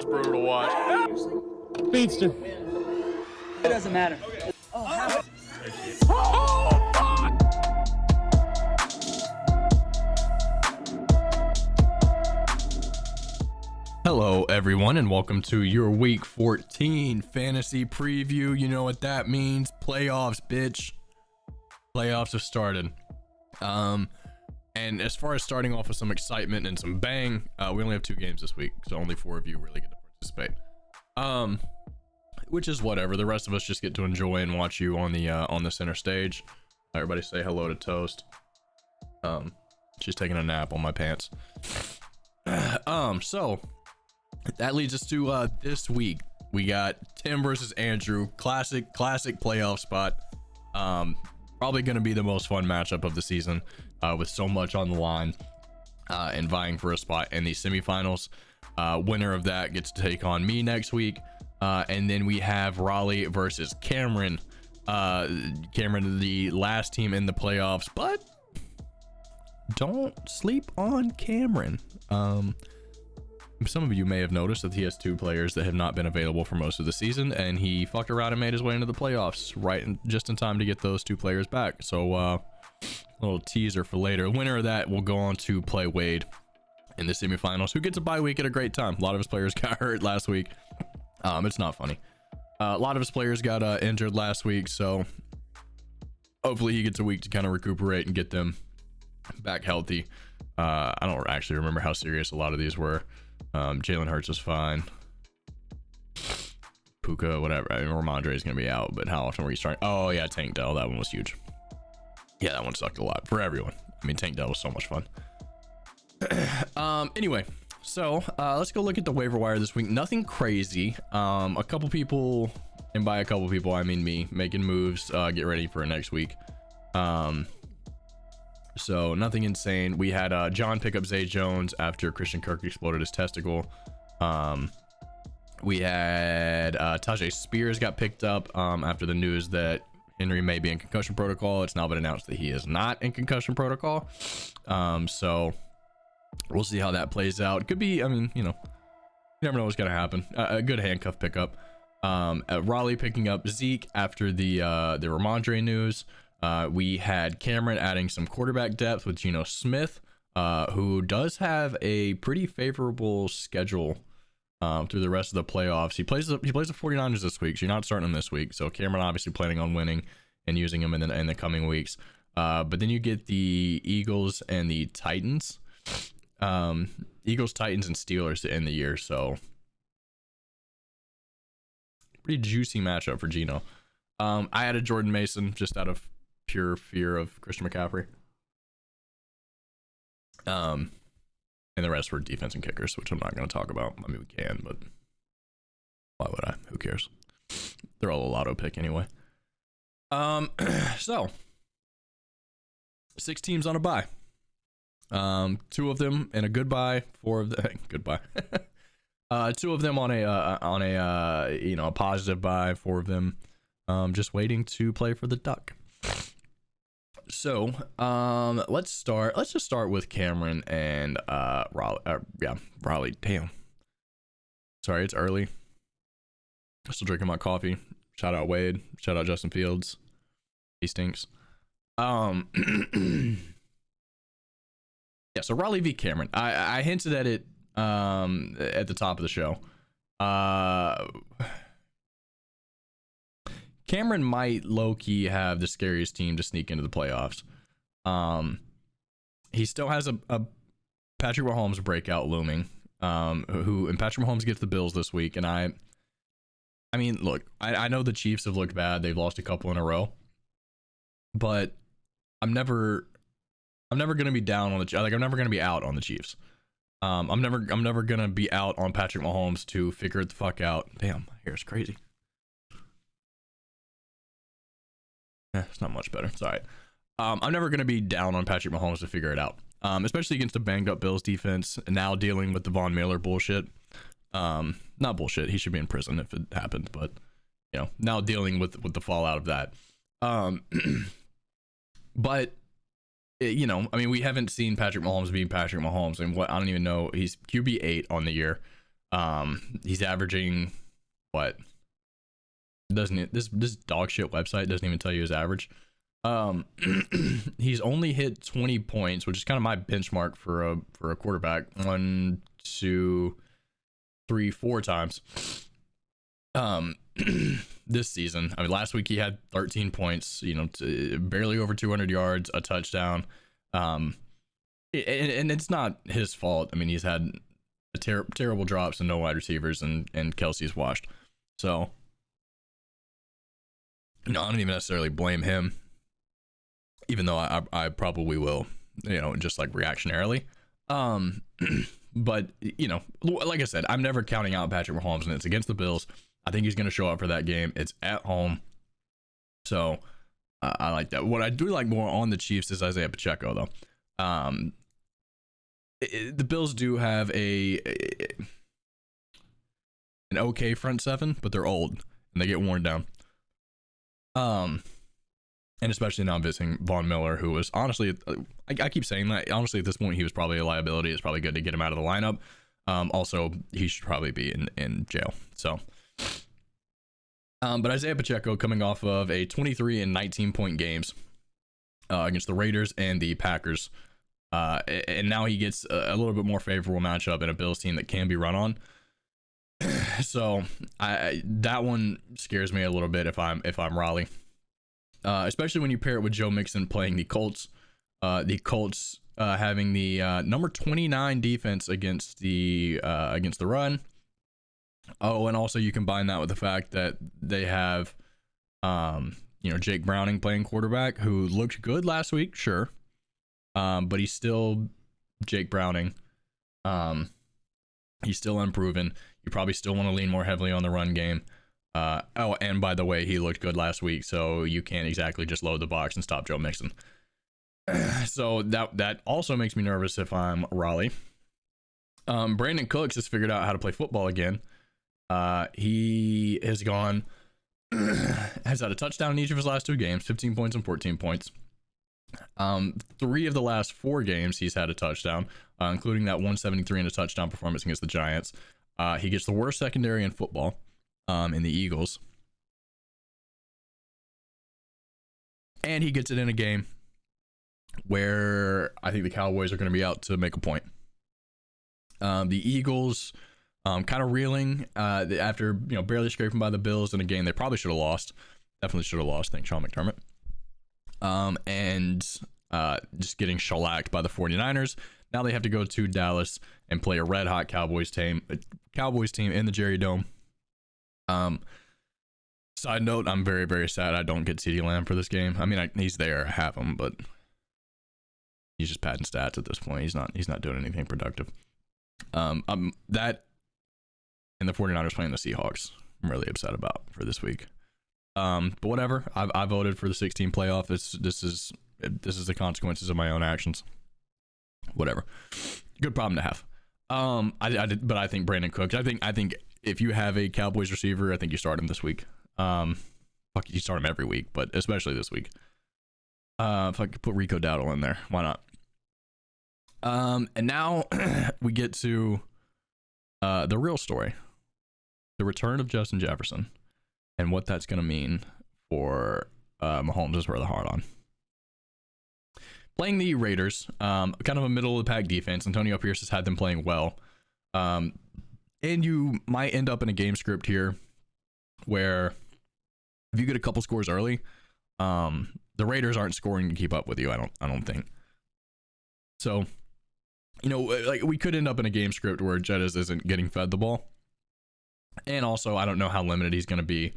brutal to watch. Speedster. It doesn't matter. Oh, fuck! Hello everyone and welcome to your week 14 fantasy preview. You know what that means. Playoffs, bitch. Playoffs have started. And as far as starting off with some excitement and some bang, we only have 2 games this week, so only 4 of you really get to participate. Which is whatever. The rest of us just get to enjoy and watch you on the center stage. Everybody say hello to Toast. She's taking a nap on my pants. So that leads us to this week. We got Tim versus Andrew. Classic playoff spot. Probably going to be the most fun matchup of the season, with so much on the line and vying for a spot in the semifinals. Winner of that gets to take on me next week. And then we have Raleigh versus Cameron. Cameron, the last team in the playoffs, but don't sleep on Cameron. Some of you may have noticed that he has 2 players that have not been available for most of the season, and he fucked around and made his way into the playoffs just in time to get those 2 players back. So a little teaser for later. Winner of that will go on to play Wade in the semifinals, who gets a bye week at a great time. A lot of his players got hurt last week. It's not funny. A lot of his players got injured last week, so hopefully he gets a week to kind of recuperate and get them back healthy. I don't actually remember how serious a lot of these were. Jalen Hurts is fine. Puka, whatever. I mean, Ramondre is gonna be out, but how often were you starting? Oh yeah, Tank Dell. That one was huge. Yeah, that one sucked a lot for everyone. I mean, Tank Dell was so much fun. Anyway, so let's go look at the waiver wire this week. Nothing crazy. A couple people, and by a couple people I mean me, making moves. Get ready for next week. So nothing insane. We had John pick up Zay Jones after Christian Kirk exploded his testicle. We had Tajay Spears got picked up after the news that Henry may be in concussion protocol. It's now been announced that he is not in concussion protocol. So we'll see how that plays out. Could be, I mean, you never know what's gonna happen. A good handcuff pickup. Raleigh picking up Zeke after the Ramondre news. We had Cameron adding some quarterback depth with Geno Smith, who does have a pretty favorable schedule through the rest of the playoffs. He plays the 49ers this week, so you're not starting him this week. So Cameron obviously planning on winning and using him in the coming weeks. But then you get the Eagles and the Titans. Eagles, Titans, and Steelers to end the year. So pretty juicy matchup for Geno. I added Jordan Mason just out of pure fear of Christian McCaffrey. And the rest were defense and kickers, which I'm not going to talk about. I mean, we can, but why would I? Who cares? They're all a lotto pick anyway. So 6 teams on a bye. 2 of them in a goodbye. 4 of them goodbye. 2 of them on a positive bye. 4 of them just waiting to play for the Duck. So let's just start with Cameron and Raleigh. Damn, sorry, it's early. I'm still drinking my coffee. Shout out Wade, shout out Justin Fields, he stinks. Yeah, so Raleigh v Cameron, I hinted at it at the top of the show. Cameron might low-key have the scariest team to sneak into the playoffs. He still has a Patrick Mahomes breakout looming, and Patrick Mahomes gets the Bills this week. And I mean, look, I know the Chiefs have looked bad. They've lost a couple in a row, but I'm never gonna be down on the, like, I'm never gonna be out on the Chiefs. I'm never gonna be out on Patrick Mahomes to figure it the fuck out. Damn, my hair's crazy. It's not much better. It's all right. I'm never going to be down on Patrick Mahomes to figure it out, especially against a banged up Bills defense, and now dealing with the Von Miller bullshit. Not bullshit. He should be in prison if it happened, but now dealing with the fallout of that. But I mean, we haven't seen Patrick Mahomes being Patrick Mahomes, and I don't even know, he's QB8 on the year. He's averaging what? Doesn't it? This dog shit website doesn't even tell you his average. He's only hit 20 points, which is kind of my benchmark for a quarterback. 1, 2, 3, 4 times. This season. I mean, last week he had 13 points. You know, barely over 200 yards, a touchdown. And it's not his fault. I mean, he's had terrible drops and no wide receivers, and Kelsey's washed. So, you know, I don't even necessarily blame him, even though I probably will, you know, just like reactionarily. But, you know, like I said, I'm never counting out Patrick Mahomes, and it's against the Bills. I think he's going to show up for that game. It's at home. So I like that. What I do like more on the Chiefs is Isaiah Pacheco, though. The Bills do have an okay front seven, but they're old and they get worn down. And especially now visiting Von Miller, who was honestly, I keep saying that, honestly, at this point, he was probably a liability. It's probably good to get him out of the lineup. Also, he should probably be in jail. So, but Isaiah Pacheco coming off of a 23 and 19 point games against the Raiders and the Packers. And now he gets a little bit more favorable matchup in a Bills team that can be run on. So that one scares me a little bit if I'm Raleigh, especially when you pair it with Joe Mixon playing the Colts. The Colts having the number 29 defense against the run. Oh, and also you combine that with the fact that they have, you know, Jake Browning playing quarterback, who looked good last week, sure. But he's still Jake Browning. He's still unproven. You probably still want to lean more heavily on the run game. Oh, and by the way, he looked good last week, so you can't exactly just load the box and stop Joe Mixon. So that also makes me nervous if I'm Raleigh. Brandon Cooks has figured out how to play football again. He has had a touchdown in each of his last 2 games, 15 points and 14 points. 3 of the last 4 games he's had a touchdown, including that 173 and a touchdown performance against the Giants. He gets the worst secondary in football, in the Eagles. And he gets it in a game where I think the Cowboys are going to be out to make a point. The Eagles, kind of reeling, after, you know, barely scraping by the Bills in a game they probably should have lost. Definitely should have lost. Thanks, Sean McDermott. And just getting shellacked by the 49ers. Now they have to go to Dallas and play a red hot Cowboys team in the Jerry Dome. Side note, I'm very, very sad I don't get CeeDee Lamb for this game. I mean, he's there, I have him, but he's just padding stats at this point. He's not doing anything productive. That and the 49ers playing the Seahawks, I'm really upset about for this week. But whatever. I voted for the 16 playoff. This is the consequences of my own actions. Whatever. Good problem to have. But I think Brandon Cooks. I think if you have a Cowboys receiver, I think you start him this week. You start him every week, but especially this week. If I could put Rico Dowdle in there, why not? And now we get to the real story, the return of Justin Jefferson, and what that's going to mean for Mahomes is where the heart on. Playing the Raiders, kind of a middle of the pack defense. Antonio Pierce has had them playing well. And you might end up in a game script here where if you get a couple scores early, the Raiders aren't scoring to keep up with you. I don't think. So, you know, like we could end up in a game script where Jettis isn't getting fed the ball. And also, I don't know how limited he's going to be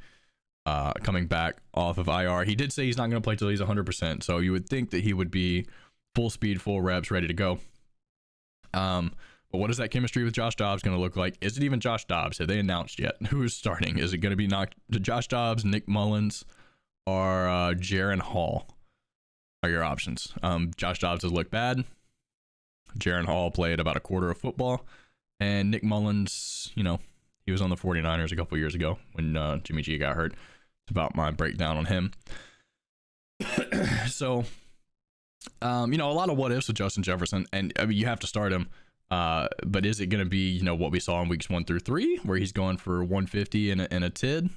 coming back off of IR. He did say he's not going to play till he's 100%. So you would think that he would be full speed, full reps, ready to go. But what is that chemistry with Josh Dobbs going to look like? Is it even Josh Dobbs? Have they announced yet who's starting? Is it going to be Josh Dobbs, Nick Mullins, or Jaron Hall are your options? Josh Dobbs has looked bad. Jaron Hall played about a quarter of football. And Nick Mullins, you know, he was on the 49ers a couple years ago when Jimmy G got hurt. It's about my breakdown on him. So, you know, a lot of what ifs with Justin Jefferson. And I mean, you have to start him. But is it going to be, what we saw in weeks 1 through 3, where he's going for 150 and a TID?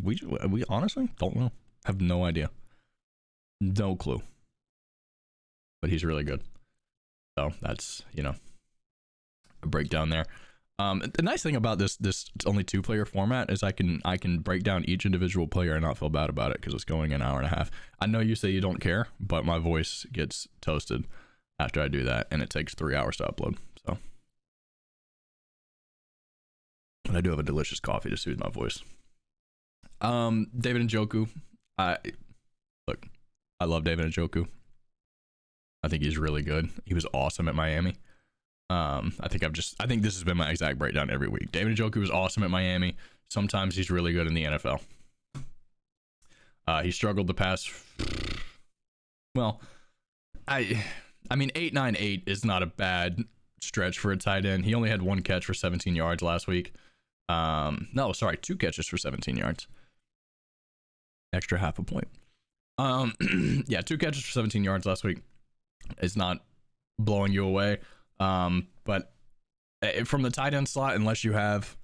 We honestly don't know. Have no idea. No clue. But he's really good. So that's, a breakdown there. The nice thing about this only 2-player format is I can break down each individual player and not feel bad about it because it's going an hour and a half. I know you say you don't care, but my voice gets toasted after I do that, and it takes 3 hours to upload. So, and I do have a delicious coffee to soothe my voice. David Njoku, I love David Njoku. I think he's really good. He was awesome at Miami. I think this has been my exact breakdown every week. David Njoku was awesome at Miami. Sometimes he's really good in the NFL. He struggled the past. Well, I mean, 898 is not a bad stretch for a tight end. He only had 1 catch for 17 yards last week. No, sorry, 2 catches for 17 yards. Extra half a point. Yeah, 2 catches for 17 yards last week. It's not blowing you away. But from the tight end slot, unless you have,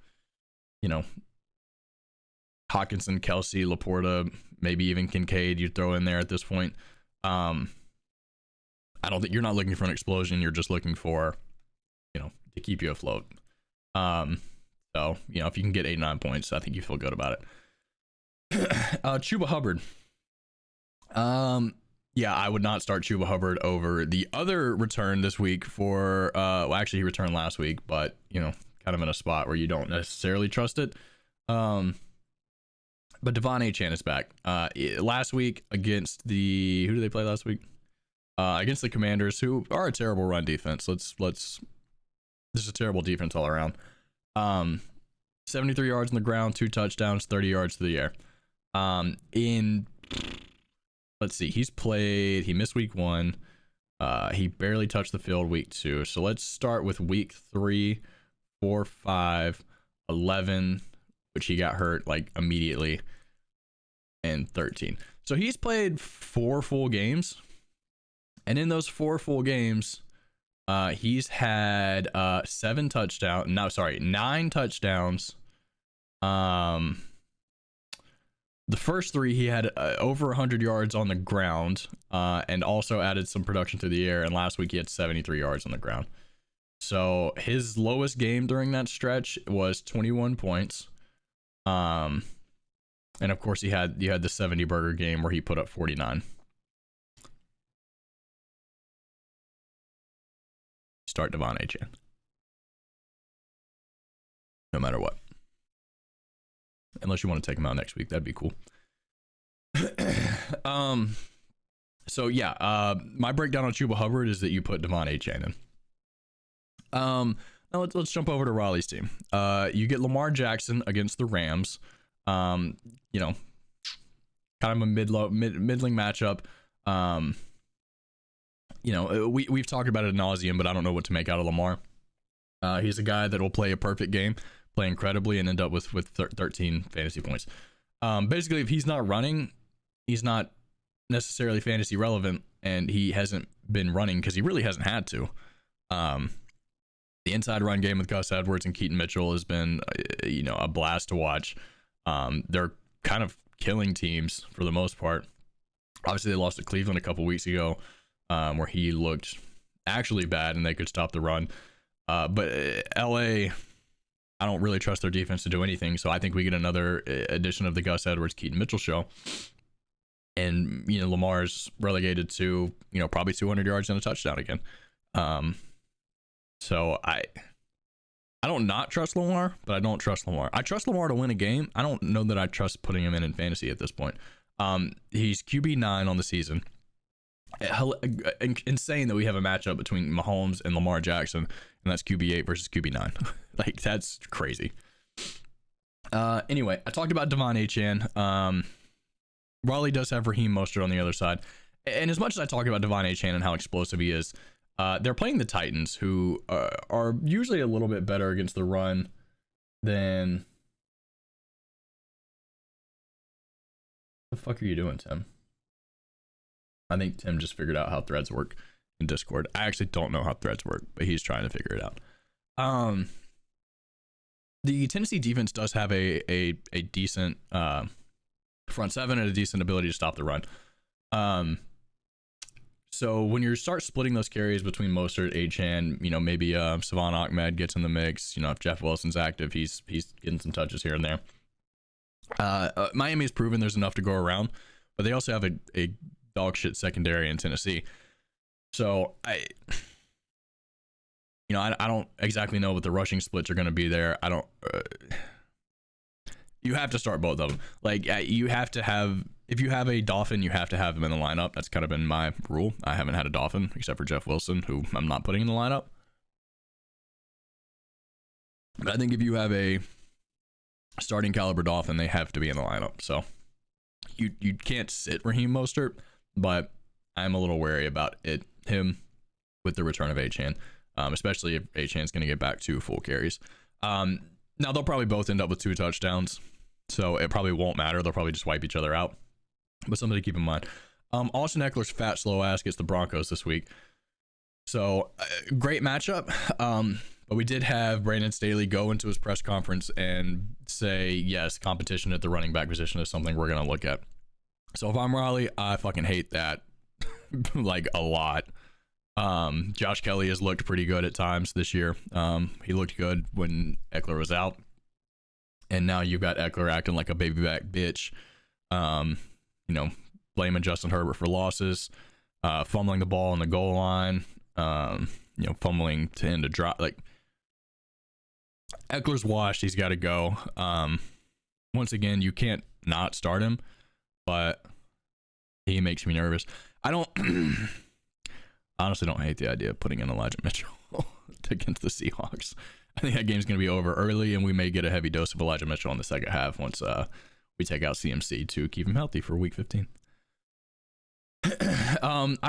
Hawkinson, Kelsey, Laporta, maybe even Kincaid, you throw in there at this point. I don't think you're not looking for an explosion. You're just looking for, to keep you afloat. So, if you can get 8-9 points, I think you feel good about it. Chuba Hubbard. Yeah, I would not start Chuba Hubbard over the other return this week for, actually he returned last week, but, kind of in a spot where you don't necessarily trust it. But Devon Achane is back. Last week against who did they play last week? Against the Commanders, who are a terrible run defense. This is a terrible defense all around. 73 yards on the ground, 2 touchdowns, 30 yards to the air. Let's see, he missed week 1. He barely touched the field week 2. So let's start with week 3, 4, 5, 11, which he got hurt like immediately, and 13. So he's played 4 full games. And in those 4 full games, he's had 9 touchdowns. The first 3, he had over 100 yards on the ground, and also added some production to the air. And last week he had 73 yards on the ground. So his lowest game during that stretch was 21 points. And of course you had the 70 burger game where he put up 49. Start Devon Achane. No matter what. Unless you want to take him out next week, that'd be cool. So yeah, my breakdown on Chuba Hubbard is that you put Devon Achane in. Now let's jump over to Raleigh's team. You get Lamar Jackson against the Rams. Kind of a middling matchup. We've talked about it ad nauseum, but I don't know what to make out of Lamar. He's a guy that will play a perfect game, play incredibly, and end up with 13 fantasy points. Basically, if he's not running, he's not necessarily fantasy relevant, and he hasn't been running because he really hasn't had to. The inside run game with Gus Edwards and Keaton Mitchell has been, a blast to watch. They're kind of killing teams for the most part. Obviously, they lost to Cleveland a couple weeks ago, where he looked actually bad and they could stop the run. But LA, I don't really trust their defense to do anything. So I think we get another edition of the Gus Edwards, Keaton Mitchell show. And, Lamar's relegated to, probably 200 yards and a touchdown again. So I don't not trust Lamar, but I don't trust Lamar. I trust Lamar to win a game. I don't know that I trust putting him in fantasy at this point. He's QB9 on the season. Insane that we have a matchup between Mahomes and Lamar Jackson, and that's QB8 versus QB9. Like, that's crazy. Anyway, I talked about Devon Achane. Raleigh does have Raheem Mostert on the other side. And as much as I talk about Devon Achane and how explosive he is, they're playing the Titans, who are usually a little bit better against the run than... What the fuck are you doing, Tim? I think Tim just figured out how threads work in Discord. I actually don't know how threads work, but he's trying to figure it out. The Tennessee defense does have a decent front seven and a decent ability to stop the run. So when you start splitting those carries between Mostert, Achane, you know, maybe Savon Ahmed gets in the mix. You know, if Jeff Wilson's active, he's getting some touches here and there. Miami's proven there's enough to go around, but they also have a dog shit secondary in Tennessee. So I don't exactly know what the rushing splits are going to be there. I don't. You have to start both of them. Like you have to have. If you have a Dolphin, you have to have him in the lineup. That's kind of been my rule. I haven't had a Dolphin except for Jeff Wilson, who I'm not putting in the lineup. But I think if you have a starting caliber Dolphin, they have to be in the lineup. So you can't sit Raheem Mostert, but I'm a little wary about him with the return of Achane, especially if Achane's going to get back to full carries. Now they'll probably both end up with 2 touchdowns, so it probably won't matter. They'll probably just wipe each other out. But something to keep in mind. Austin Eckler's fat, slow ass gets the Broncos this week. So, great matchup. But we did have Brandon Staley go into his press conference and say, yes, competition at the running back position is something we're going to look at. So, if I'm Raleigh, I fucking hate that. Like, a lot. Josh Kelly has looked pretty good at times this year. He looked good when Eckler was out. And now you've got Eckler acting like a baby back bitch. You know, blaming Justin Herbert for losses, fumbling the ball on the goal line, you know, fumbling to end a drop. Like, Eckler's washed. He's got to go. Once again, you can't not start him, but he makes me nervous. I honestly don't hate the idea of putting in Elijah Mitchell against the Seahawks. I think that game's going to be over early, and we may get a heavy dose of Elijah Mitchell in the second half once we take out CMC to keep him healthy for week 15. I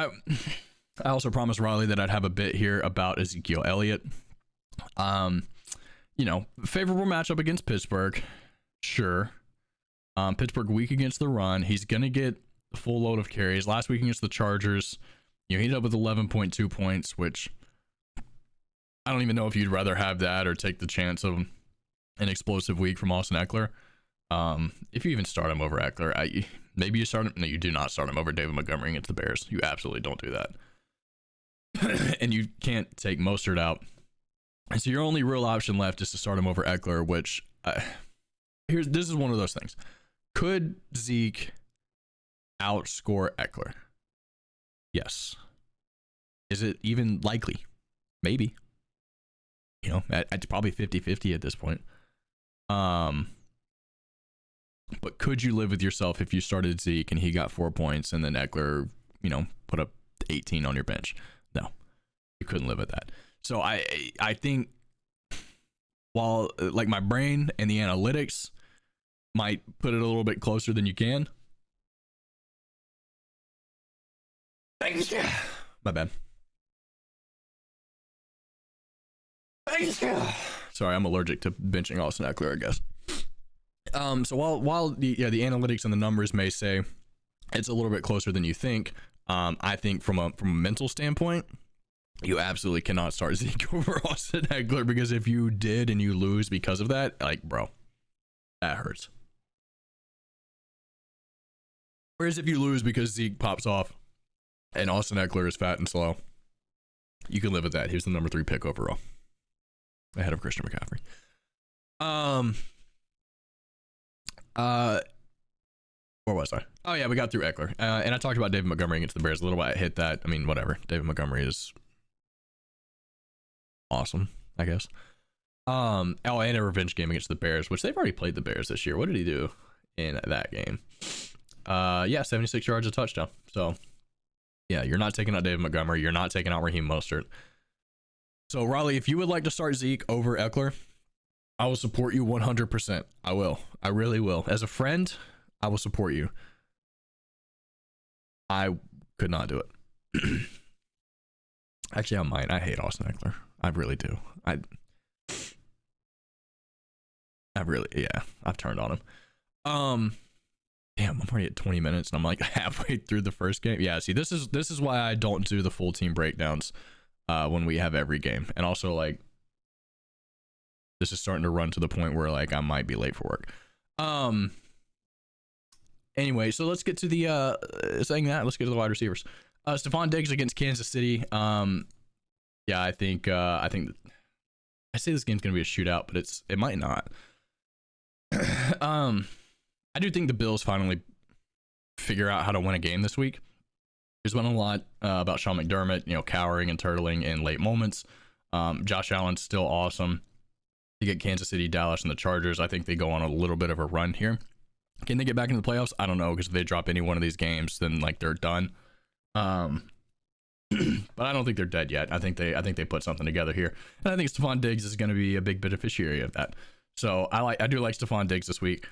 also promised Riley that I'd have a bit here about Ezekiel Elliott. You know, favorable matchup against Pittsburgh. Sure. Pittsburgh weak against the run. He's going to get a full load of carries. Last week against the Chargers, you know, he ended up with 11.2 points, which I don't even know if you'd rather have that or take the chance of an explosive week from Austin Eckler. If you even start him over Eckler, maybe you start him. No, you do not start him over David Montgomery against the Bears. You absolutely don't do that. And you can't take Mostert out. And so your only real option left is to start him over Eckler, which this is one of those things. Could Zeke outscore Eckler? Yes. Is it even likely? Maybe. You know, it's probably 50-50 at this point. But could you live with yourself if you started Zeke and he got 4 points and then Eckler, you know, put up 18 on your bench? No, you couldn't live with that. So I think while like my brain and the analytics might put it a little bit closer than you can. My bad. Sorry, I'm allergic to benching Austin Eckler, I guess. So while the analytics and the numbers may say it's a little bit closer than you think, I think from a mental standpoint, you absolutely cannot start Zeke over Austin Eckler, because if you did and you lose because of that, like, bro, that hurts. Whereas if you lose because Zeke pops off and Austin Eckler is fat and slow, you can live with that. Here's the number 3 pick overall, ahead of Christian McCaffrey. Where was I? Oh yeah, we got through Eckler, and I talked about David Montgomery against the Bears a little bit. I hit that. I mean, whatever. David Montgomery is awesome, I guess. And a revenge game against the Bears, which they've already played the Bears this year. What did he do in that game? Yeah, 76 yards, a touchdown. So yeah, you're not taking out David Montgomery. You're not taking out Raheem Mostert. So Raleigh, if you would like to start Zeke over Eckler, I will support you 100%. I will. I really will. As a friend, I will support you. I could not do it. Actually, I might. I hate Austin Eckler. I really do. I really, yeah, I've turned on him. Damn, I'm already at 20 minutes and I'm like halfway through the first game. Yeah, see, this is why I don't do the full team breakdowns when we have every game. And also, like, this is starting to run to the point where, like, I might be late for work. Anyway, so let's get to the let's get to the wide receivers. Stephon Diggs against Kansas City. Yeah, I think I say this game's gonna be a shootout, but it might not. I do think the Bills finally figure out how to win a game this week. There's been a lot about Sean McDermott, you know, cowering and turtling in late moments. Josh Allen's still awesome. You get Kansas City, Dallas, and the Chargers. I think they go on a little bit of a run here. Can they get back into the playoffs? I don't know, because if they drop any one of these games, then like they're done. But I don't think they're dead yet. I think they put something together here, and I think Stephon Diggs is going to be a big beneficiary of that. So I do like Stephon Diggs this week.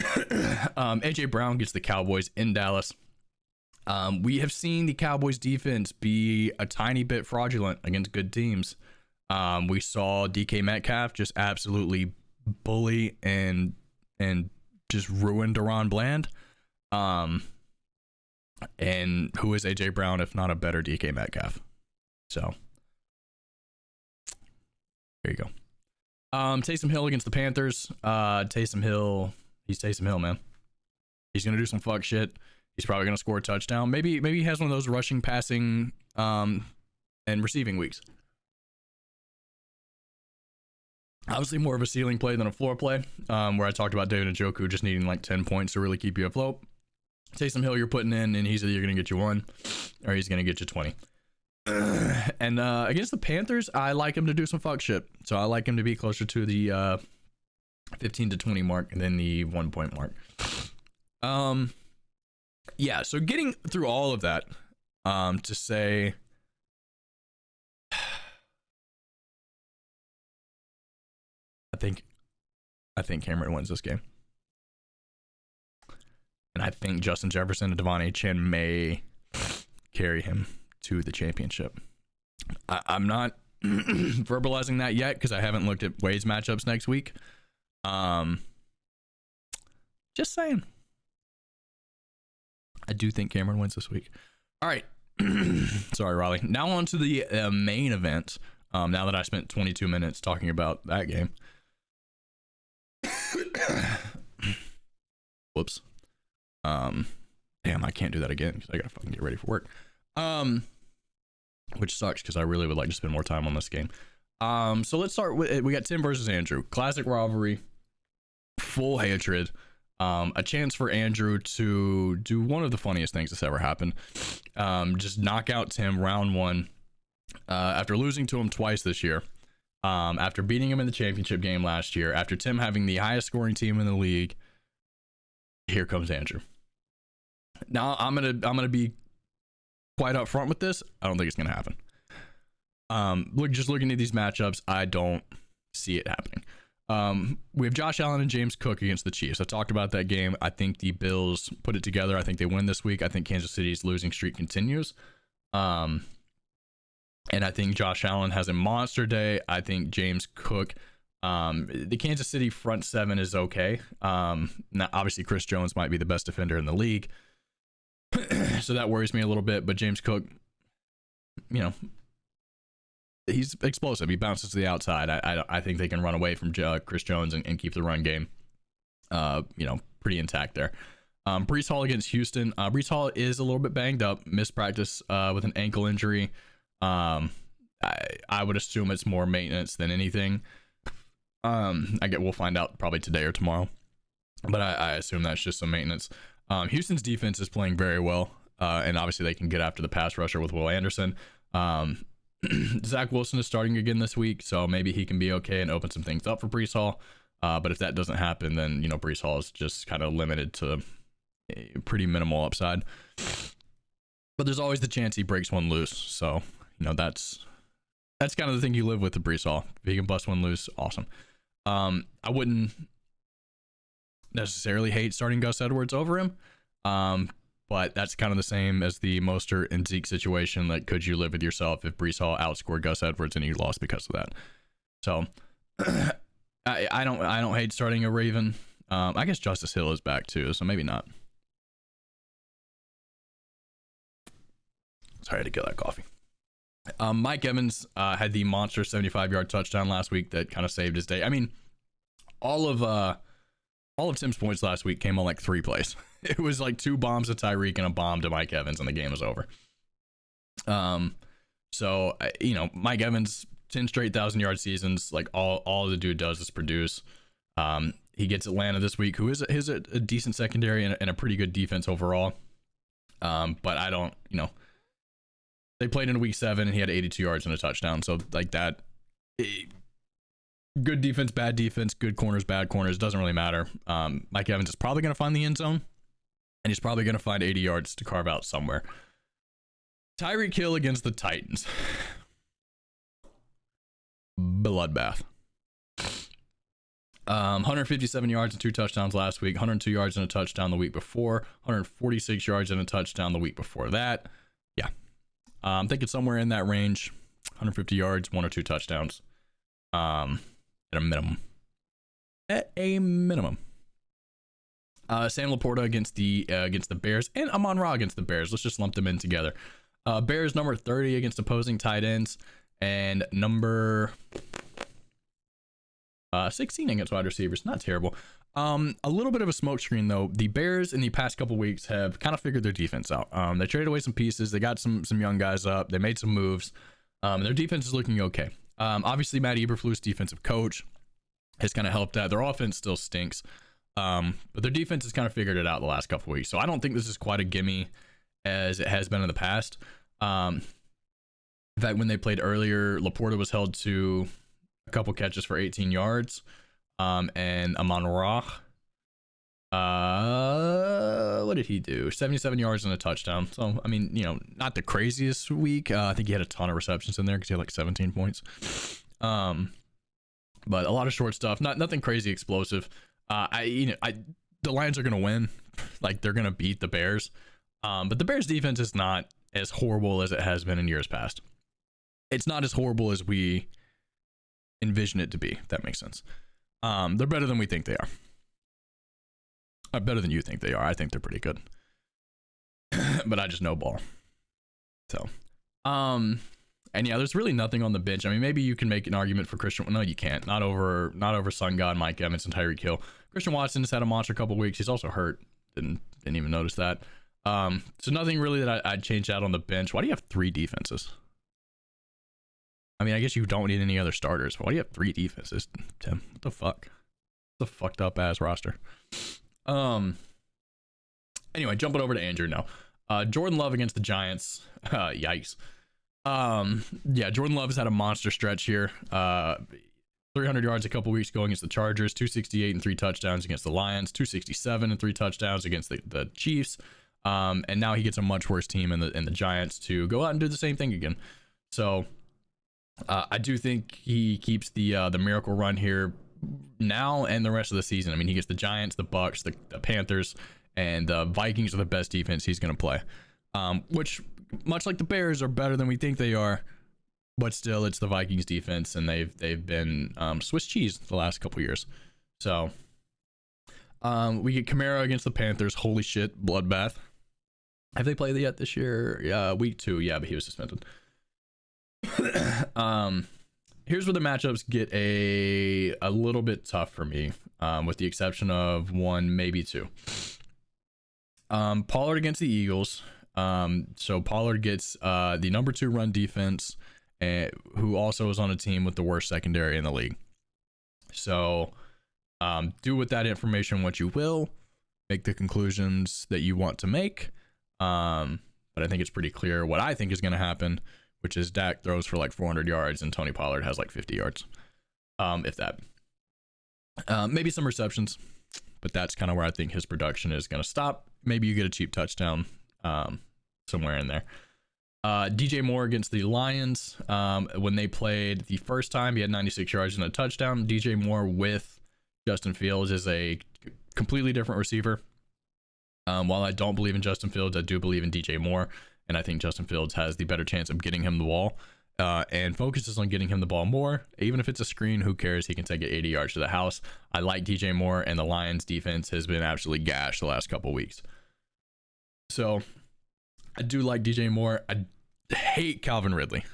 AJ Brown gets the Cowboys in Dallas. We have seen the Cowboys defense be a tiny bit fraudulent against good teams. We saw DK Metcalf just absolutely bully and just ruin Deron Bland. And who is AJ Brown if not a better DK Metcalf? So there you go. Taysom Hill against the Panthers. Taysom Hill, he's Taysom Hill, man. He's gonna do some fuck shit. He's probably gonna score a touchdown. Maybe he has one of those rushing, passing, and receiving weeks. Obviously more of a ceiling play than a floor play, where I talked about David Njoku just needing like 10 points to really keep you afloat. Taysom Hill you're putting in, and he's either going to get you 1 or he's going to get you 20. And against the Panthers, I like him to do some fuck shit. So I like him to be closer to the 15 to 20 mark than the 1 point mark. Yeah, so getting through all of that, to say... I think Cameron wins this game. And I think Justin Jefferson and Devon Achane may carry him to the championship. I'm not verbalizing that yet because I haven't looked at Wade's matchups next week. Just saying. I do think Cameron wins this week. All right. Sorry, Raleigh. Now on to the main event. Now that I spent 22 minutes talking about that game. Whoops. Damn, I can't do that again because I gotta fucking get ready for work. Which sucks because I really would like to spend more time on this game. So let's start with, we got Tim versus Andrew. Classic rivalry, full hatred. A chance for Andrew to do one of the funniest things that's ever happened. Just knock out Tim round 1 after losing to him twice this year. After beating him in the championship game last year, after Tim having the highest scoring team in the league, here comes Andrew. Now I'm gonna be quite upfront with this. I don't think it's gonna happen. Just looking at these matchups, I don't see it happening. We have Josh Allen and James Cook against the Chiefs. I talked about that game. I think the Bills put it together. I think they win this week. I think Kansas City's losing streak continues. And I think Josh Allen has a monster day. I think James Cook, the Kansas City front 7 is okay. Now, obviously, Chris Jones might be the best defender in the league. So that worries me a little bit. But James Cook, you know, he's explosive. He bounces to the outside. I think they can run away from Chris Jones and keep the run game, you know, pretty intact there. Breece Hall against Houston. Breece Hall is a little bit banged up. Missed practice with an ankle injury. I would assume it's more maintenance than anything. We'll find out probably today or tomorrow, but I assume that's just some maintenance. Houston's defense is playing very well, and obviously they can get after the pass rusher with Will Anderson. Zach Wilson is starting again this week, so maybe he can be okay and open some things up for Breece Hall. But if that doesn't happen, then, you know, Breece Hall is just kind of limited to a pretty minimal upside. But there's always the chance he breaks one loose, so you know that's kind of the thing you live with the Breece Hall. If he can bust one loose, awesome. I wouldn't necessarily hate starting Gus Edwards over him, but that's kind of the same as the Mostert and Zeke situation. Like, could you live with yourself if Breece Hall outscored Gus Edwards and you lost because of that? So I don't hate starting a Raven. I guess Justice Hill is back too, so maybe not. Sorry, I had to get that coffee. Mike Evans had the monster 75-yard touchdown last week that kind of saved his day. I mean, all of Tim's points last week came on like 3 plays. It was like 2 bombs to Tyreek and a bomb to Mike Evans, and the game was over. So Mike Evans, 10 straight 1,000-yard seasons. Like all the dude does is produce. He gets Atlanta this week, who is a decent secondary and a pretty good defense overall. But I don't, they played in week 7 and he had 82 yards and a touchdown. So like that, good defense, bad defense, good corners, bad corners, doesn't really matter. Mike Evans is probably going to find the end zone, and he's probably going to find 80 yards to carve out somewhere. Tyreek Hill against the Titans. Bloodbath. 157 yards and 2 touchdowns last week, 102 yards and a touchdown the week before, 146 yards and a touchdown the week before that. Yeah. I'm thinking somewhere in that range, 150 yards, 1 or 2 touchdowns. At a minimum. Sam Laporta against the Bears, and Amon-Ra against the Bears. Let's just lump them in together. Bears number 30 against opposing tight ends, and number 16 against wide receivers. Not terrible. A little bit of a smokescreen though. The Bears in the past couple weeks have kind of figured their defense out. They traded away some pieces. They got some young guys up. They made some moves. Their defense is looking okay. Obviously Matt Eberflus, defensive coach, has kind of helped that. Their offense still stinks. But their defense has kind of figured it out the last couple weeks. So I don't think this is quite a gimme as it has been in the past. In fact, when they played earlier, Laporta was held to a couple catches for 18 yards. And Amon-Ra, what did he do? 77 yards and a touchdown. So, I mean, not the craziest week. I think he had a ton of receptions in there because he had like 17 points. But a lot of short stuff. Nothing crazy explosive. The Lions are going to win. Like, they're going to beat the Bears. But the Bears defense is not as horrible as it has been in years past. It's not as horrible as we envision it to be, if that makes sense. They're better than we think they are. Better than you think they are. I think they're pretty good. But I just know ball. So, and yeah, there's really nothing on the bench. I mean, maybe you can make an argument for Christian. No, you can't. Not over Sun God, Mike Evans, and Tyreek Hill. Christian Watson has had a monster couple weeks. He's also hurt. Didn't even notice that. So nothing really that I'd change out on the bench. Why do you have 3 defenses? I mean, I guess you don't need any other starters. Why do you have 3 defenses, Tim? What the fuck? It's a fucked up ass roster. Anyway, jumping over to Andrew now. Jordan Love against the Giants. Yikes. Yeah, Jordan Love has had a monster stretch here. 300 yards a couple weeks ago against the Chargers, 268 and 3 touchdowns against the Lions, 267 and 3 touchdowns against the Chiefs. And now he gets a much worse team in the Giants to go out and do the same thing again. So I do think he keeps the miracle run here now and the rest of the season. I mean, he gets the Giants, the Bucks, the Panthers, and the Vikings are the best defense he's going to play. Which, much like the Bears, are better than we think they are. But still, it's the Vikings defense, and they've been Swiss cheese the last couple years. So we get Kamara against the Panthers. Holy shit, bloodbath. Have they played yet this year? Yeah, week 2. Yeah, but he was suspended. Here's where the matchups get a little bit tough for me, with the exception of 1, maybe 2. Pollard against the Eagles. So Pollard gets the number 2 run defense, who also is on a team with the worst secondary in the league. So do with that information what you will. Make the conclusions that you want to make. But I think it's pretty clear what I think is going to happen, which is Dak throws for like 400 yards and Tony Pollard has like 50 yards. If that. Maybe some receptions, but that's kind of where I think his production is going to stop. Maybe you get a cheap touchdown somewhere in there. DJ Moore against the Lions. When they played the first time, he had 96 yards and a touchdown. DJ Moore with Justin Fields is a completely different receiver. While I don't believe in Justin Fields, I do believe in DJ Moore, and I think Justin Fields has the better chance of getting him the ball, and focuses on getting him the ball more. Even if it's a screen, who cares? He can take it 80 yards to the house. I like DJ Moore, and the Lions defense has been absolutely gashed the last couple weeks. So I do like DJ Moore. I hate Calvin Ridley.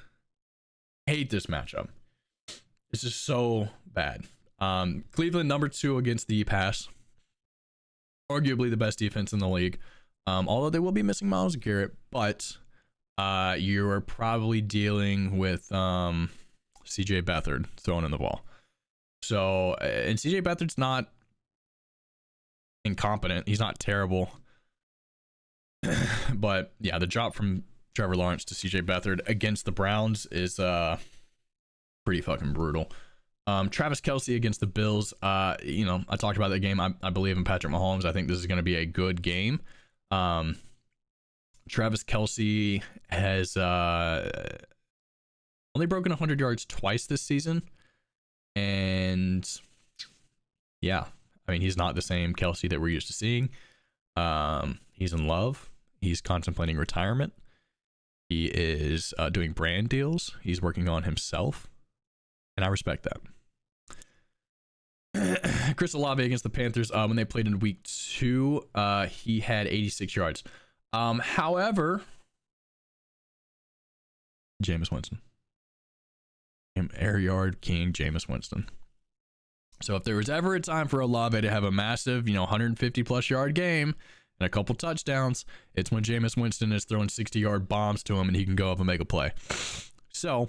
Hate this matchup. It's just so bad. Cleveland number 2 against the pass. Arguably the best defense in the league. Although they will be missing Myles Garrett, but you're probably dealing with CJ Beathard throwing in the ball. So, and CJ Beathard's not incompetent. He's not terrible. But yeah, the drop from Trevor Lawrence to CJ Beathard against the Browns is pretty fucking brutal. Travis Kelce against the Bills. You know, I talked about that game. I believe in Patrick Mahomes. I think this is going to be a good game. Travis Kelce has only broken 100 yards twice this season. And yeah, I mean, he's not the same Kelce that we're used to seeing. He's in love. He's contemplating retirement. He is doing brand deals. He's working on himself. And I respect that. Chris Olave against the Panthers. When they played in week 2, he had 86 yards. However, Jameis Winston. Air yard king, Jameis Winston. So if there was ever a time for Olave to have a massive, 150 plus yard game and a couple touchdowns, it's when Jameis Winston is throwing 60-yard bombs to him and he can go up and make a play. So,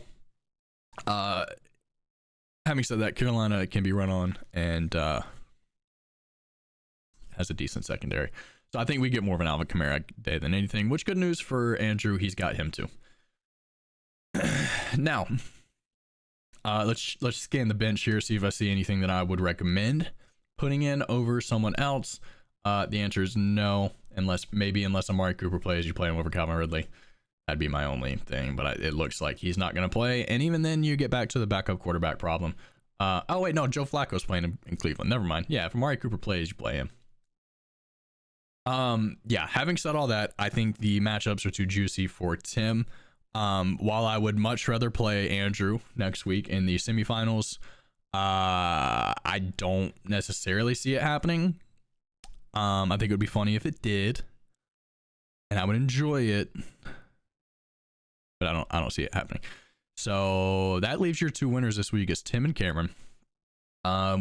having said that, Carolina can be run on and has a decent secondary. So I think we get more of an Alvin Kamara day than anything, which good news for Andrew. He's got him too. Now, let's scan the bench here, see if I see anything that I would recommend putting in over someone else. The answer is no, unless Amari Cooper plays, you play him over Calvin Ridley. That'd be my only thing, but it looks like he's not going to play. And even then, you get back to the backup quarterback problem. Oh wait, no, Joe Flacco's playing in Cleveland. Never mind. Yeah, if Amari Cooper plays, you play him. Yeah, having said all that, I think the matchups are too juicy for Tim. While I would much rather play Andrew next week in the semifinals, I don't necessarily see it happening. I think it would be funny if it did, and I would enjoy it, but I don't see it happening. So that leaves your 2 winners this week is Tim and Cameron.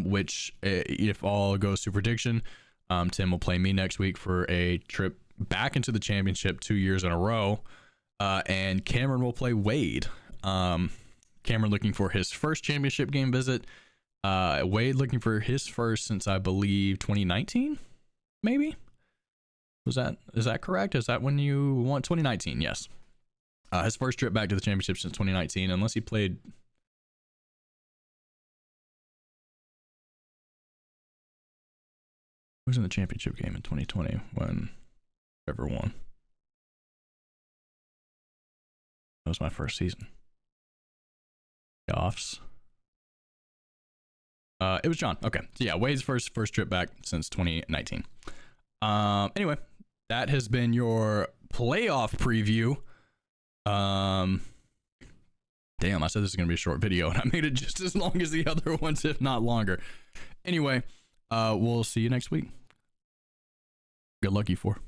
Which if all goes to prediction, Tim will play me next week for a trip back into the championship 2 years in a row. And Cameron will play Wade. Cameron looking for his first championship game visit. Wade looking for his first since I believe 2019, maybe. Is that correct? Is that when you won? 2019? Yes. His first trip back to the championship since 2019, unless he played. Who was in the championship game in 2020 when Trevor won? That was my first season. Offs. It was John. Okay. So yeah, Wade's first trip back since 2019. Anyway, that has been your playoff preview. Damn, I said this is gonna be a short video and I made it just as long as the other ones, if not longer. Anyway, we'll see you next week. Good luck, you 4.